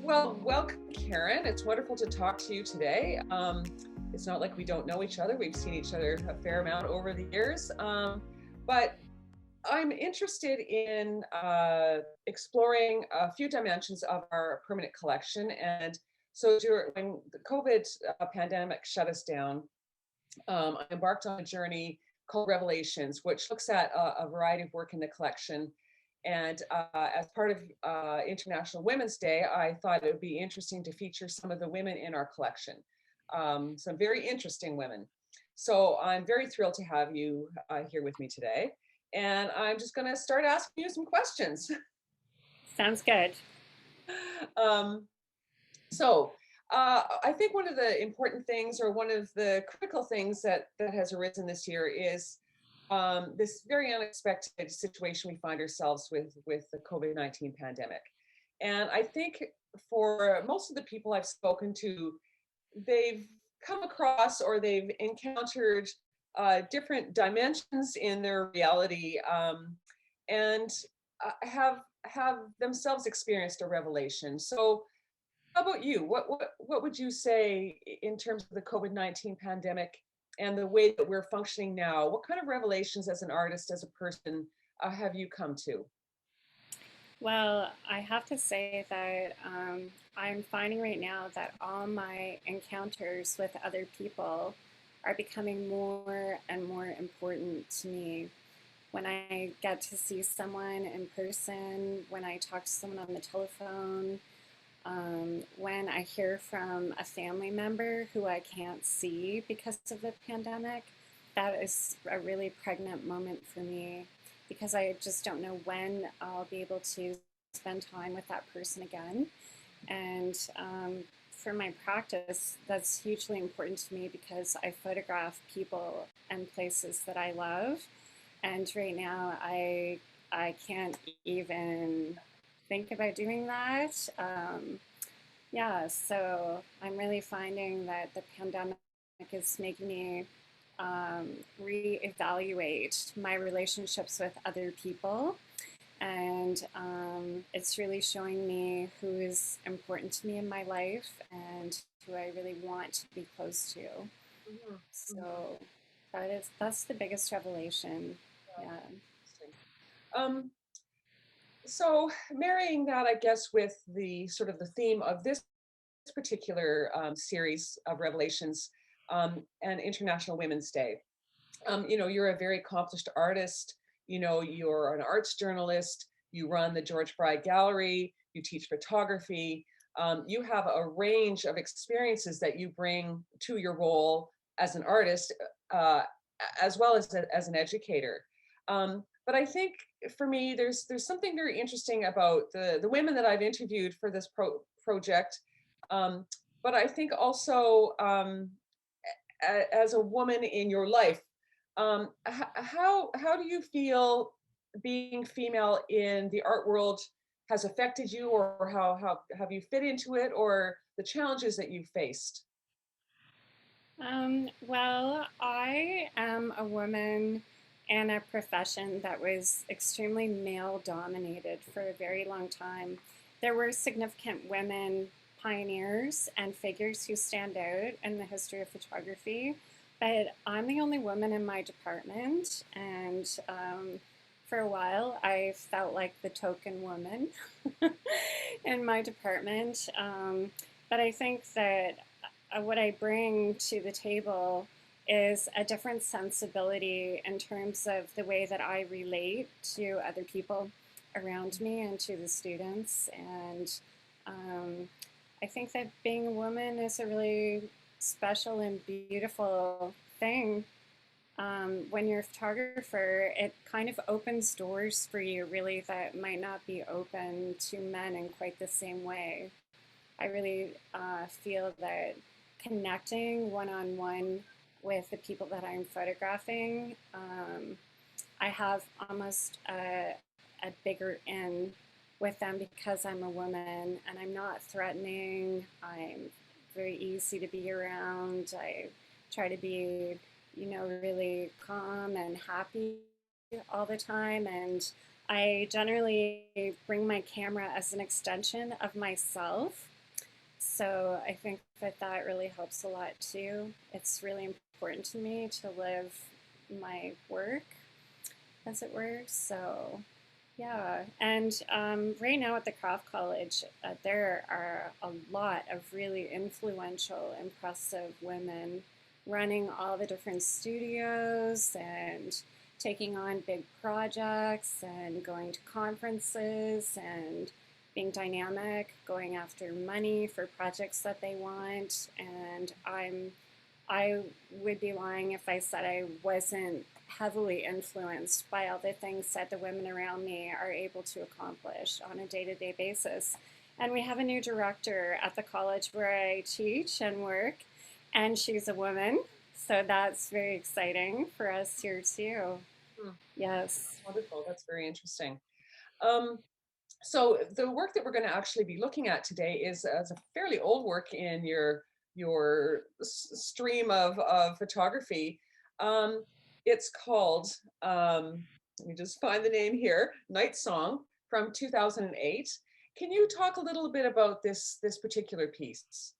Well, welcome, Karen. It's wonderful to talk to you today. It's not like we don't know each other. We've seen each other a fair amount over the years. But I'm interested in exploring a few dimensions of our permanent collection. And so when the COVID pandemic shut us down, I embarked on a journey called Revelations, which looks at a variety of work in the collection. And as part of International Women's Day, I thought it would be interesting to feature some of the women in our collection, some very interesting women. So I'm very thrilled to have you here with me today. And I'm just going to start asking you some questions. Sounds good. um, I think one of the important things, or one of the critical things that has arisen this year, is this very unexpected situation we find ourselves with the COVID-19 pandemic. And I think for most of the people I've spoken to, they've come across or they've encountered different dimensions in their reality, and have themselves experienced a revelation. So how about you? What would you say in terms of the COVID-19 pandemic and the way that we're functioning now? What kind of revelations as an artist, as a person, have you come to? Well, I have to say that I'm finding right now that all my encounters with other people are becoming more and more important to me. When I get to see someone in person, when I talk to someone on the telephone, when I hear from a family member who I can't see because of the pandemic, that is a really pregnant moment for me because I just don't know when I'll be able to spend time with that person again. And for my practice, that's hugely important to me because I photograph people and places that I love. And right now, I can't even think about doing that. Yeah, so I'm really finding that the pandemic is making me reevaluate my relationships with other people. And it's really showing me who is important to me in my life and who I really want to be close to. Mhm, mhm. So that's the biggest revelation. Wow, Yeah. interesting. Um, so marrying that, I guess, with the sort of the theme of this particular series of revelations, and International Women's Day. You're a very accomplished artist. You're an arts journalist. You run the George Fry Gallery. You teach photography. You have a range of experiences that you bring to your role as an artist, uh, as well as an educator. But I think for me, there's something very interesting about the women that I've interviewed for this project. Um, but I think also, as a woman in your life, how do you feel being female in the art world has affected you, or how have you fit into it, or the challenges that you've faced? Well, I am a woman in a profession that was extremely male dominated for a very long time. There were significant women pioneers and figures who stand out in the history of photography, but I'm the only woman in my department, and for a while I felt like the token woman in my department. But I think that what I bring to the table is a different sensibility in terms of the way that I relate to other people around me and to the students. And um, I think that being a woman is a really special and beautiful thing. When you're a photographer, it kind of opens doors for you, really, that might not be open to men in quite the same way. I really feel that connecting one on one with the people that I'm photographing, I have almost a bigger in with them because I'm a woman and I'm not threatening. I'm very easy to be around. I try to be, really calm and happy all the time. And I generally bring my camera as an extension of myself So I think that that really helps a lot too. It's really important to me to live my work, as it were. So yeah, and right now at the Craft College, there are a lot of really influential, impressive women running all the different studios and taking on big projects and going to conferences and being dynamic, going after money for projects that they want. And I would be lying if I said I wasn't heavily influenced by all the things that the women around me are able to accomplish on a day-to-day basis. And we have a new director at the college where I teach and work, and she's a woman. So that's very exciting for us here too. Hmm, Yes. wonderful. That's very interesting. Um, so the work that we're going to actually be looking at today is a fairly old work in your stream of photography. Um, it's called, let me just find the name here, Night Song from 2008. Can you talk a little bit about this particular piece?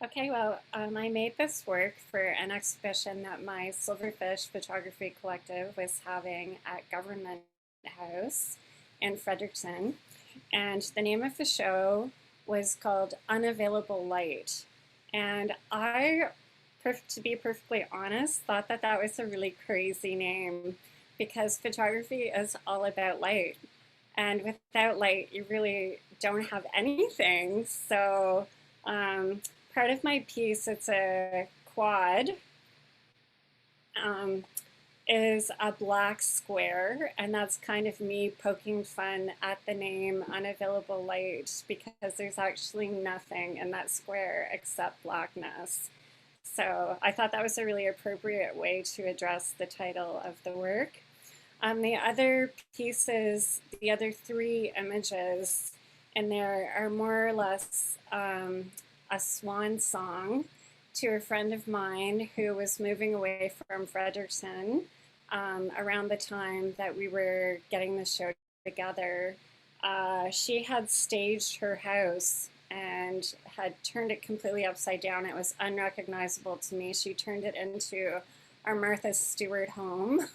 Okay, well, I made this work for an exhibition that my Silverfish Photography Collective was having at Government House in Fredericton. And the name of the show was called Unavailable Light. And I, to be perfectly honest, thought that that was a really crazy name because photography is all about light. And without light, you really don't have anything. So, um, part of my piece, it's a quad, um, is a black square, and that's kind of me poking fun at the name Unavailable Light because there's actually nothing in that square except blackness. So I thought that was a really appropriate way to address the title of the work. The other pieces, the other three images in there are more or less a swan song to a friend of mine who was moving away from Fredericton around the time that we were getting the show together. She had staged her house and had turned it completely upside down. It was unrecognizable to me. She turned it into our Martha Stewart home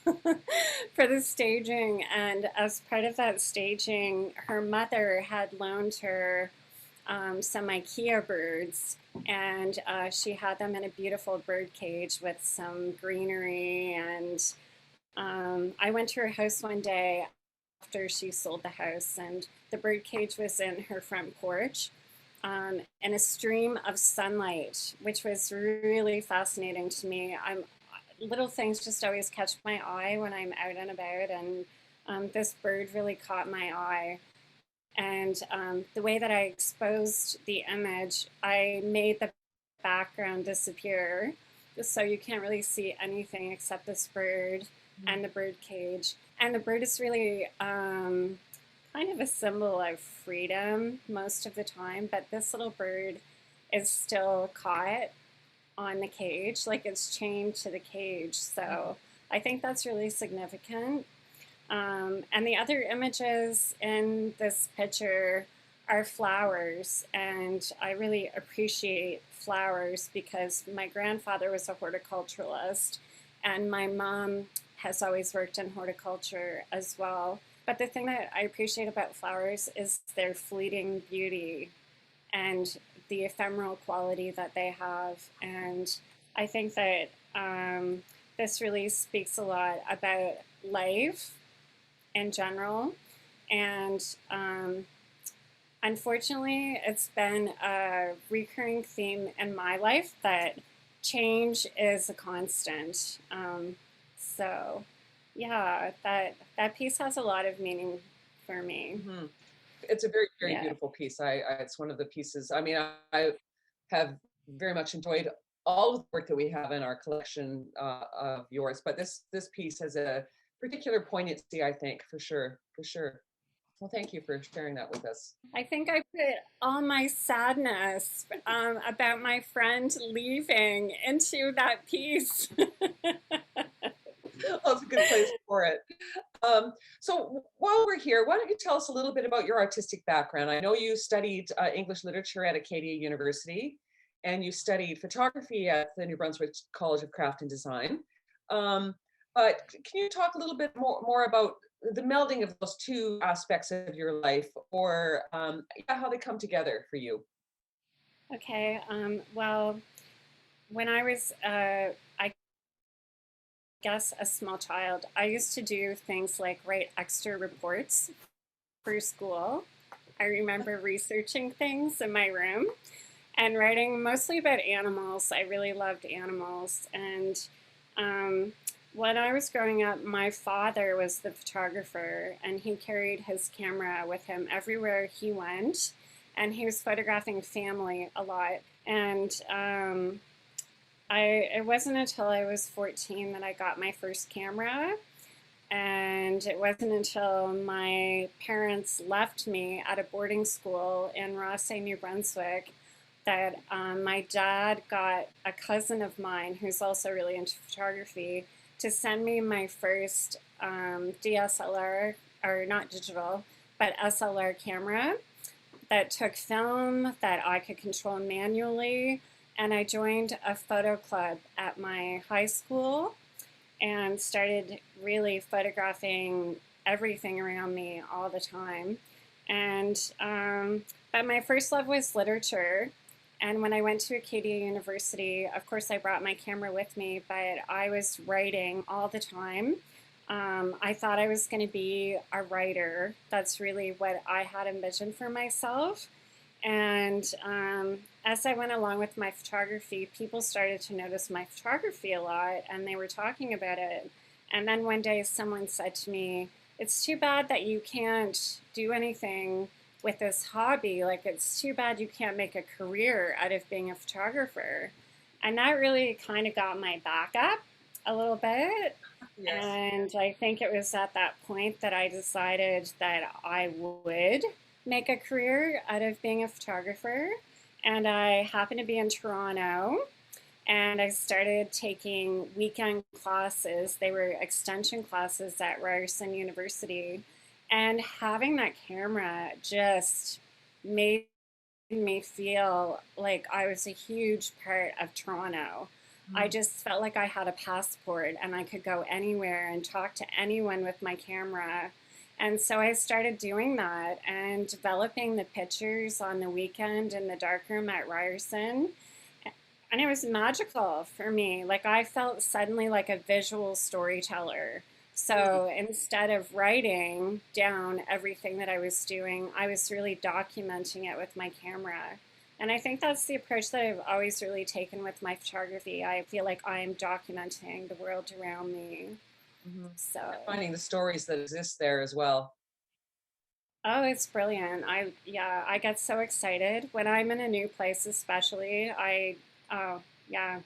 for the staging. And as part of that staging, her mother had loaned her some IKEA birds, and she had them in a beautiful bird cage with some greenery. And I went to her house one day after she sold the house, and the bird cage was in her front porch. And a stream of sunlight, which was really fascinating to me. Little things just always catch my eye when I'm out and about, and this bird really caught my eye. And the way that I exposed the image, I made the background disappear, so you can't really see anything except this bird and the bird cage. And the bird is really kind of a symbol of freedom most of the time, but this little bird is still caught on the cage, like it's chained to the cage. So I think that's really significant. And the other images in this picture are flowers, and I really appreciate flowers because my grandfather was a horticulturalist, and my mom has always worked in horticulture as well. But the thing that I appreciate about flowers is their fleeting beauty and the ephemeral quality that they have. And I think that this really speaks a lot about life in general. And unfortunately, it's been a recurring theme in my life that change is a constant. So, yeah, that piece has a lot of meaning for me. Mhm. It's a very Yeah. beautiful piece. It's one of the pieces. I mean, I have very much enjoyed all of the work that we have in our collection of yours, but this piece has a particular poignancy, I think, for sure, for sure. Well, thank you for sharing that with us. I think I put all my sadness about my friend leaving into that piece. That's a good place for it. So while we're here, why don't you tell us a little bit about your artistic background? I know you studied English literature at Acadia University, and you studied photography at the New Brunswick College of Craft and Design. Um, but can you talk a little bit more about the melding of those two aspects of your life, or yeah, how they come together for you? Okay, well, when I was, I guess, a small child, I used to do things like write extra reports for school. I remember researching things in my room and writing mostly about animals. I really loved animals. And um, when I was growing up, my father was the photographer, and he carried his camera with him everywhere he went. And he was photographing family a lot. And it wasn't until I was 14 that I got my first camera. And it wasn't until my parents left me at a boarding school in Rothesay, New Brunswick, that my dad got a cousin of mine who's also really into photography to send me my first DSLR, or not digital, but SLR camera that took film that I could control manually. And I joined a photo club at my high school and started really photographing everything around me all the time. And but my first love was literature. And when I went to Acadia University, of course, I brought my camera with me, but I was writing all the time. I thought I was going to be a writer. That's really what I had envisioned for myself. And as I went along with my photography, people started to notice my photography a lot, and they were talking about it. And then one day someone said to me, "It's too bad that you can't do anything with this hobby. Like, it's too bad you can't make a career out of being a photographer." And that really kind of got my back up a little bit. Yes. And I think it was at that point that I decided that I would make a career out of being a photographer. And I happened to be in Toronto, and I started taking weekend classes. They were extension classes at Ryerson University. And having that camera just made me feel like I was a huge part of Toronto. I Mm. just felt like I had a passport and I could go anywhere and talk to anyone with my camera. And so I started doing that and developing the pictures on the weekend in the darkroom at Ryerson. And it was magical for me. Like, I felt suddenly like a visual storyteller. Mm. So instead of writing down everything that I was doing, I was really documenting it with my camera. And I think that's the approach that I've always really taken with my photography. I feel like I am documenting the world around me. Mhm. So, And finding the stories that exist there as well. oh, it's brilliant. Yeah, I get so excited when I'm in a new place, especially. Oh, yeah,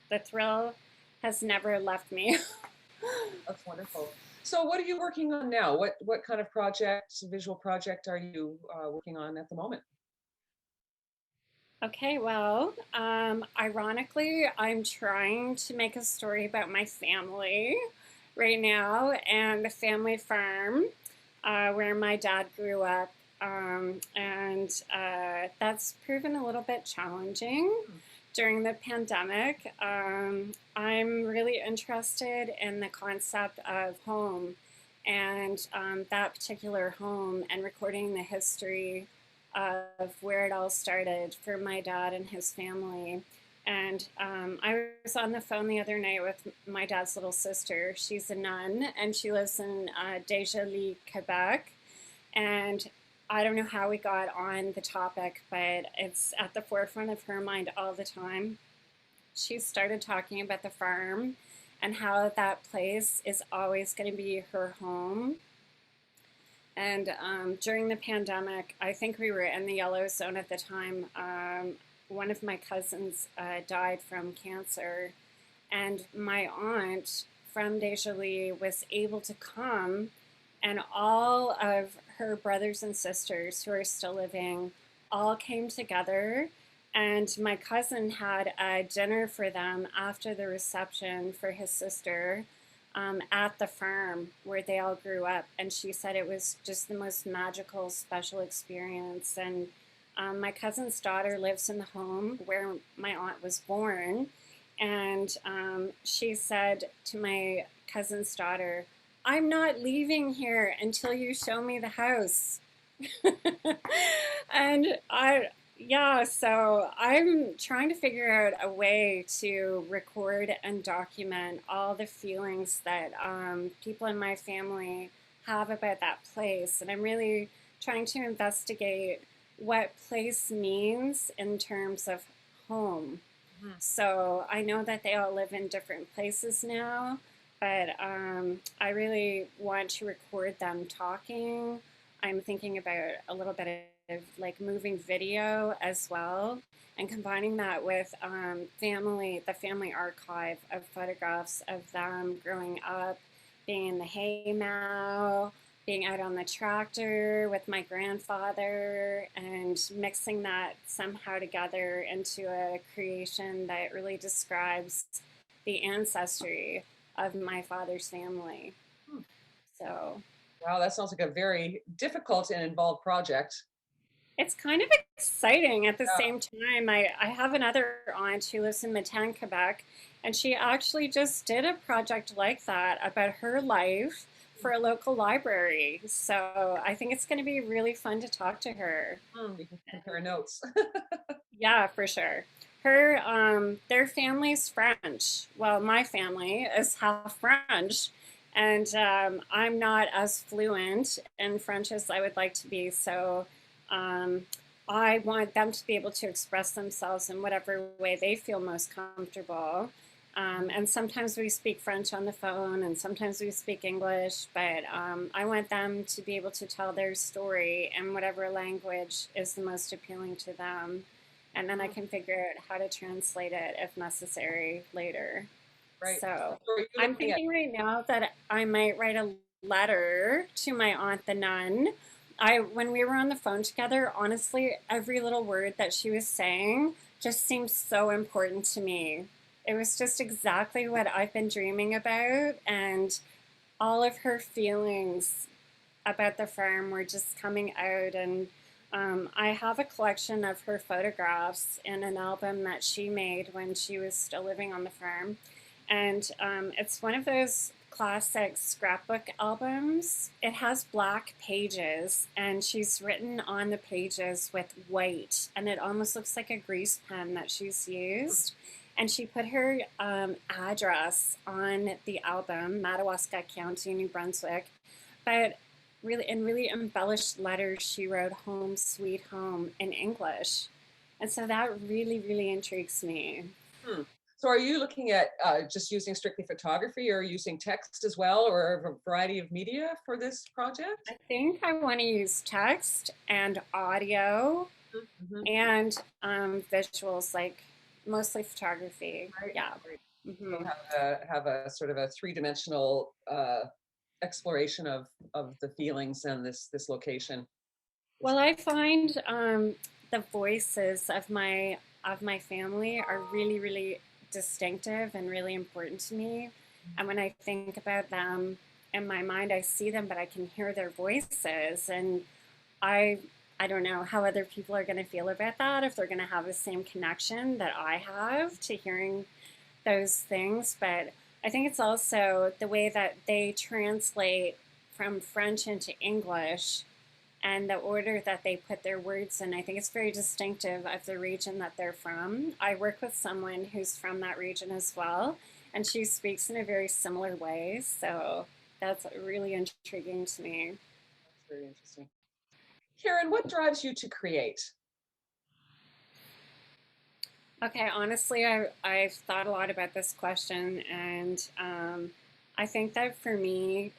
the thrill has never left me. That's wonderful. So what are you working on now? What kind of project, visual project are you working on at the moment? Okay, well, ironically, I'm trying to make a story about my family right now and the family farm where my dad grew up. And that's proven a little bit challenging Hmm. during the pandemic. I'm really interested in the concept of home and that particular home and recording the history of where it all started for my dad and his family. And I was on the phone the other night with my dad's little sister. She's a nun and she lives in Déjà Quebec. And I don't know how we got on the topic, but it's at the forefront of her mind all the time. She started talking about the farm and how that place is always going to be her home. And during the pandemic, I think we were in the yellow zone at the time. One of my cousins died from cancer, and my aunt from Deja was able to come, and all of her brothers and sisters who are still living all came together. And my cousin had a dinner for them after the reception for his sister. at the farm where they all grew up. And she said it was just the most magical, special experience. And my cousin's daughter lives in the home where my aunt was born. And she said to my cousin's daughter, I'm not leaving here until you show me the house. And yeah, so I'm trying to figure out a way to record and document all the feelings that people in my family have about that place. And I'm really trying to investigate what place means in terms of home. Mhm. So I know that they all live in different places now, but I really want to record them talking. I'm thinking about a little bit of like moving video as well, and combining that with the family archive of photographs of them growing up, being in the haymow, being out on the tractor with my grandfather, and mixing that somehow together into a creation that really describes the ancestry of my father's family. Hmm. So Wow, that sounds like a very difficult and involved project. it's kind of exciting at the Yeah. same time. I have another aunt who lives in Maltais, Quebec, and she actually just did a project like that about her life for a local library. So I think it's going to be really fun to talk to her. We can compare notes. Yeah, for sure. Their family's French. Well, my family is half French, and I'm not as fluent in French as I would like to be. So, um, I want them to be able to express themselves in whatever way they feel most comfortable. And sometimes we speak French on the phone, and sometimes we speak English. But I want them to be able to tell their story in whatever language is the most appealing to them, and then I can figure out how to translate it if necessary later. Right. So So are you I'm looking at thinking right now that I might write a letter to my aunt, the nun. When we were on the phone together, honestly, every little word that she was saying just seemed so important to me. It was just exactly what I've been dreaming about, and all of her feelings about the farm were just coming out. And I have a collection of her photographs in an album that she made when she was still living on the farm. And it's one of those classic scrapbook albums. It has black pages, and she's written on the pages with white, and it almost looks like a grease pen that she's used. And she put her address on the album, Madawaska County, New Brunswick. But really, in really embellished letters, she wrote "Home, Sweet Home" in English, and so that really, really intrigues me. Hmm. So are you looking at just using strictly photography or using text as well or a variety of media for this project? I think I want to use text and audio Mm-hmm. and visuals, like mostly photography. Right. Yeah. Right. So Hmm. have a sort of a three-dimensional exploration of the feelings and this location. Well, I find the voices of my family are really, really distinctive and really important to me. And when I think about them in my mind, I see them, but I can hear their voices. And I I don't know how other people are going to feel about that, if they're going to have the same connection that I have to hearing those things. But I think it's also the way that they translate from French into English and the order that they put their words in. I think it's very distinctive of the region that they're from. I work with someone who's from that region as well, and she speaks in a very similar way. So that's really intriguing to me. That's very interesting. Karen, what drives you to create? Okay, honestly, I've thought a lot about this question, and I think that for me,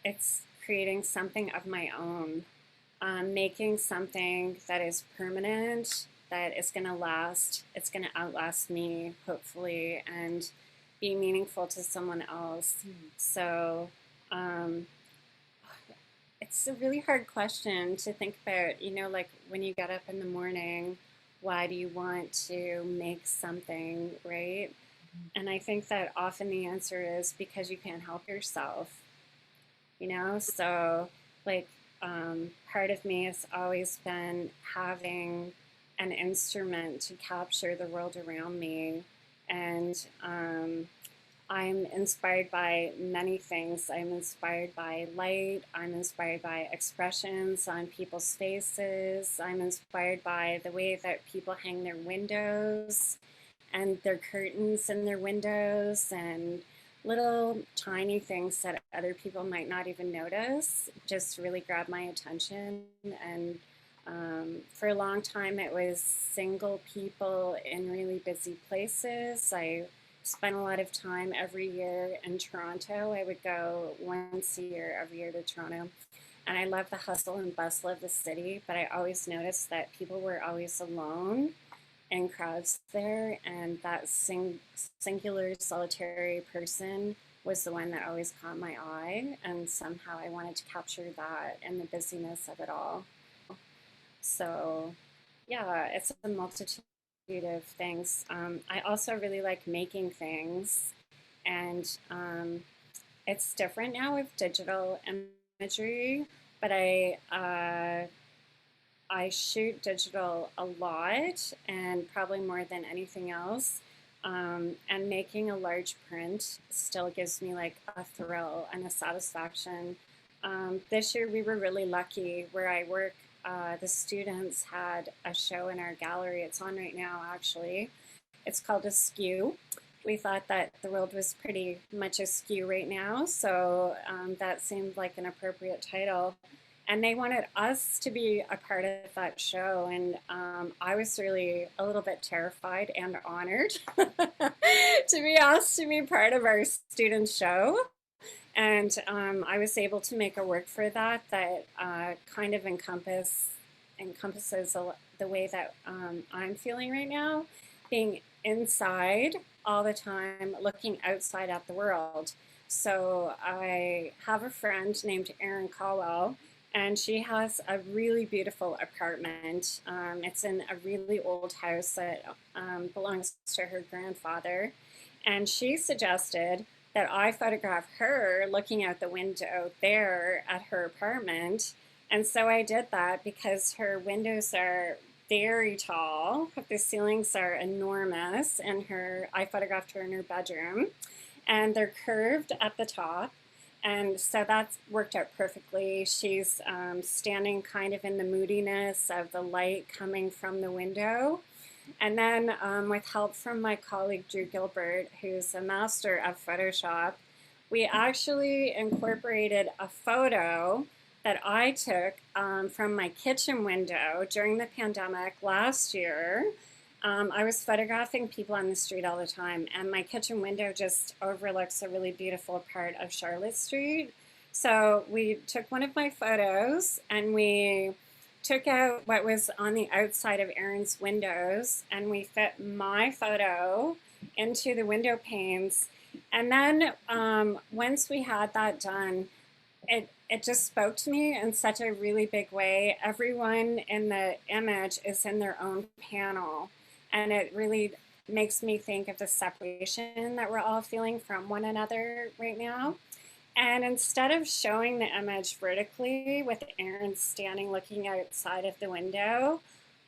it's creating something of my own, making something that is permanent, that is going to last, it's going to outlast me, hopefully, and be meaningful to someone else. So um, it's a really hard question to think about, like when you get up in the morning, why do you want to make something, right? And I think that often the answer is because you can't help yourself, you know? So, like, part of me has always been having an instrument to capture the world around me. And I'm inspired by many things. I'm inspired by light. I'm inspired by expressions on people's faces. I'm inspired by the way that people hang their windows and their curtains in their windows and little tiny things that other people might not even notice just really grab my attention. And for a long time, it was single people in really busy places. I spent a lot of time every year in Toronto. I would go once a year, every year to Toronto. And I love the hustle and bustle of the city, but I always noticed that people were always alone in crowds there, and that singular solitary person was the one that always caught my eye, and somehow I wanted to capture that and the busyness of it all. So, yeah, it's a multitude of things. I also really like making things, and it's different now with digital imagery, but I shoot digital a lot and probably more than anything else. And making a large print still gives me like a thrill and a satisfaction. This year we were really lucky where I work. The students had a show in our gallery. It's on right now, actually. It's called Askew. We thought that the world was pretty much askew right now, so that seemed like an appropriate title. And they wanted us to be a part of that show, and I was really a little bit terrified and honored to be asked to be part of our student show. And I was able to make a work for that that kind of encompasses the way that I'm feeling right now, being inside all the time, looking outside at the world. So I have a friend named Erin Caldwell, and she has a really beautiful apartment. It's in a really old house that belongs to her grandfather. And she suggested that I photograph her looking out the window there at her apartment. And so I did that because her windows are very tall. The ceilings are enormous, and I photographed her in her bedroom, and they're curved at the top. And so that's worked out perfectly. She's standing kind of in the moodiness of the light coming from the window. And then, with help from my colleague Drew Gilbert, who's a master of Photoshop, we actually incorporated a photo that I took from my kitchen window during the pandemic last year. I was photographing people on the street all the time, and my kitchen window just overlooks a really beautiful part of Charlotte Street. So we took one of my photos and we took out what was on the outside of Erin's windows, and we fit my photo into the window panes. And then once we had that done, it just spoke to me in such a really big way. Everyone in the image is in their own panel, and it really makes me think of the separation that we're all feeling from one another right now. And instead of showing the image vertically with Erin standing looking outside of the window,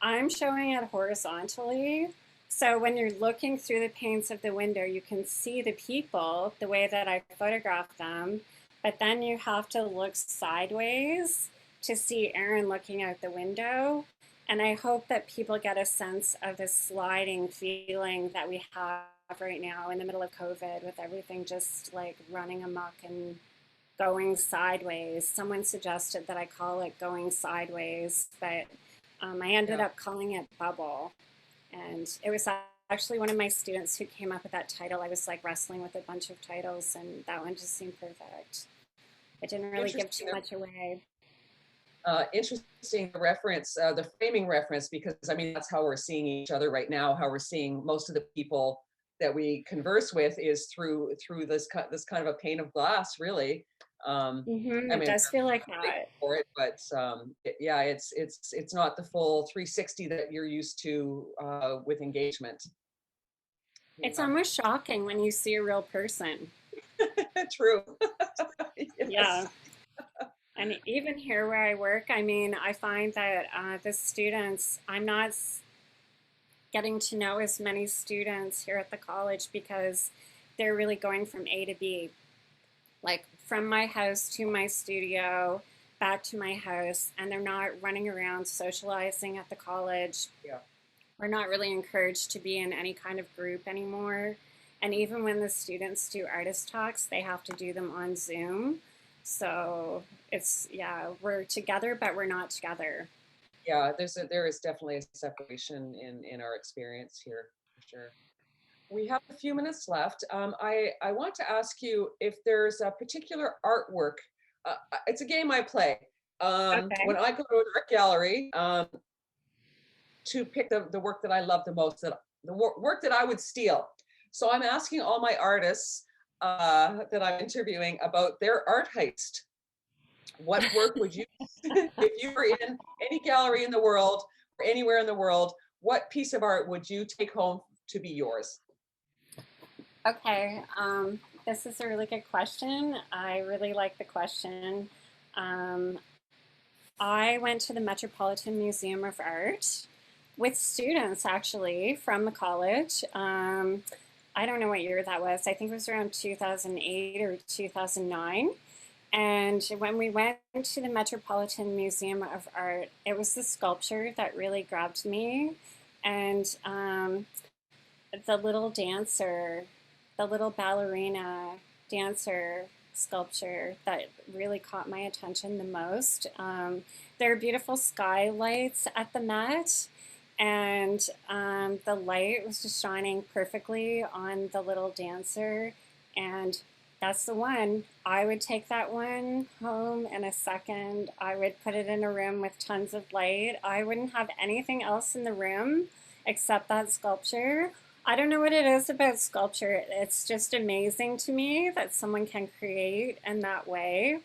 I'm showing it horizontally. So when you're looking through the panes of the window, you can see the people the way that I photographed them, but then you have to look sideways to see Erin looking out the window. And I hope that people get a sense of the sliding feeling that we have right now in the middle of COVID, with everything just like running amok and going sideways. Someone suggested that I call it going sideways, but I ended Yeah. up calling it bubble. And it was actually one of my students who came up with that title. I was like wrestling with a bunch of titles, and that one just seemed perfect. It didn't really give Interesting. too much away. Interesting reference, the framing reference, because I mean that's how we're seeing each other right now. How we're seeing most of the people that we converse with is through this kind of a pane of glass, really. I It mean, does feel like big that. for it, but yeah, it's not the full 360 that you're used to with engagement. It's Yeah, almost shocking when you see a real person. true. Yeah. Yes. And even here where I work, I mean, I find that the students, I'm not getting to know as many students here at the college because they're really going from A to B, like from my house to my studio, back to my house, and they're not running around socializing at the college. Yeah. We're not really encouraged to be in any kind of group anymore. And even when the students do artist talks, they have to do them on Zoom. So it's, yeah, we're together, but we're not together. Yeah, there is definitely a separation in our experience here for sure. We have a few minutes left. I want to ask you if there's a particular artwork. It's a game I play. When Okay. I go to an art gallery, to pick the work that I love the most, that work that I would steal. So I'm asking all my artists that I'm interviewing about their art heist. What work would you, if you were in any gallery in the world or anywhere in the world, what piece of art would you take home to be yours? Okay. This is a really good question. I really like the question. Um, I went to the Metropolitan Museum of Art with students actually from the college. I don't know what year that was. I think it was around 2008 or 2009. And when we went to the Metropolitan Museum of Art, it was the sculpture that really grabbed me. And the little dancer, the little ballerina dancer sculpture that really caught my attention the most. There are beautiful skylights at the Met, and the light was just shining perfectly on the little dancer. And that's the one. I would take that one home in a second. I would put it in a room with tons of light. I wouldn't have anything else in the room except that sculpture. I don't know what it is about sculpture. It's just amazing to me that someone can create in that way.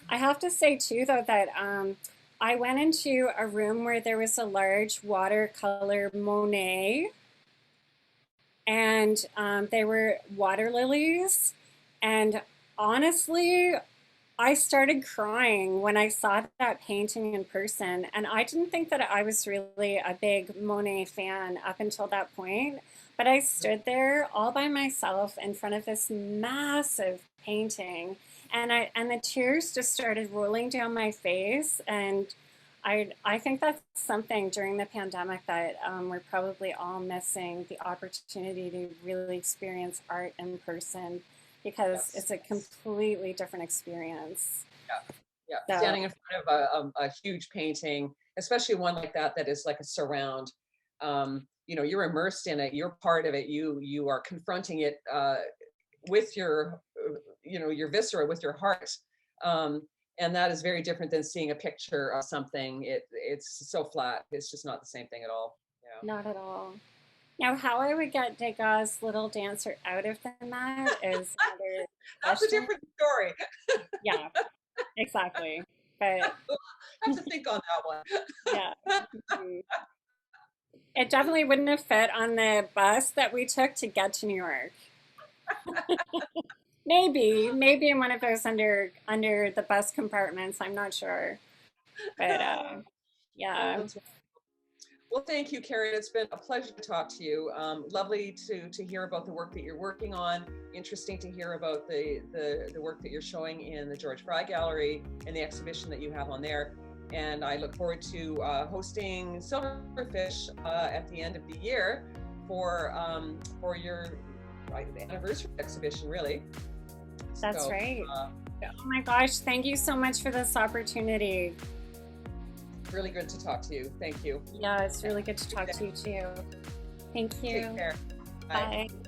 I have to say, too, though, that I went into a room where there was a large watercolor Monet, and they were water lilies. And honestly, I started crying when I saw that painting in person. And I didn't think that I was really a big Monet fan up until that point. But I stood there all by myself in front of this massive painting. And the tears just started rolling down my face. And I think that's something during the pandemic that we're probably all missing, the opportunity to really experience art in person because Yes. it's a completely different experience. Yeah. Yeah. So Standing in front of a huge painting, especially one like that is like a surround. You're immersed in it. You're part of it. You are confronting it with your, your viscera, with your heart. Um, and that is very different than seeing a picture of something. It's so flat. It's just not the same thing at all. Yeah. not at all. Now, how I would get Degas' little dancer out of the mat is another That's a question. different story. Yeah, exactly. But I have to think on that one. yeah. Mhm. It definitely wouldn't have fit on the bus that we took to get to New York. Maybe in one of those under the bus compartments. I'm not sure, but Oh, yeah, that's well. Thank you, Karen. It's been a pleasure to talk to you. Lovely to hear about the work that you're working on. Interesting to hear about the work that you're showing in the George Fry Gallery and the exhibition that you have on there. And I look forward to hosting Silverfish at the end of the year for your anniversary exhibition, really. that's So, right. Oh my gosh, thank you so much for this opportunity. really good to talk to you. Thank you. Yeah, it's really good to talk to you too. Thank Take you. care. Bye. Bye.